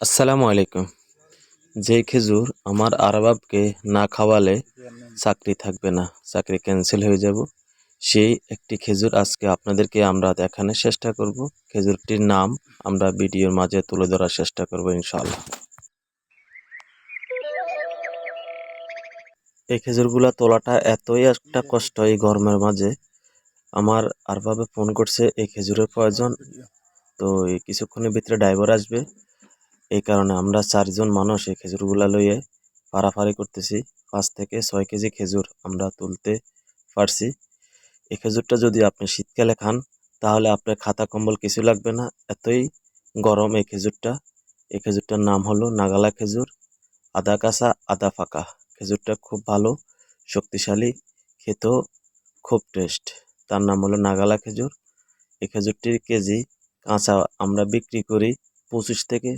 আসসালামু আলাইকুম। যে খেজুর আমার আরবাবকে না খাওয়ালে চাকরি থাকবে না, চাকরি ক্যান্সেল হয়ে যাব, সেই একটি খেজুর আজকে আপনাদেরকে আমরা দেখানোর চেষ্টা করব। খেজুরটির নাম আমরা ভিডিওর মাঝে তুলে ধরার চেষ্টা করব ইনশাআল্লাহ। এই খেজুরগুলা তোলাটা এতই একটা কষ্ট এই গরমের মাঝে। আমার আরবাবে ফোন করছে এই খেজুরের প্রয়োজন, তো এই কিছুক্ষণের ভিতরে ড্রাইভার আসবে। এই কারণে আমরা 4 জন মানুষ এই খেজুরগুলা লইয়ে পারাপারি করতেছি। 5 থেকে 6 কেজি খেজুর আমরা তুলতে পারছি। এই খেজুরটা যদি আপনি শীতকালে খান তাহলে আপনার খাতা কম্বল কিছু লাগবে না, এতই গরম এই খেজুরটা। এই খেজুরটার নাম হলো নাগালা খেজুর, আদা কাঁচা আদা ফাঁকা। খেজুরটা খুব ভালো, শক্তিশালী, খেতেও খুব টেস্ট। তার নাম হলো নাগালা খেজুর। এই খেজুরটির কেজি কাঁচা আমরা বিক্রি করি 25 থেকে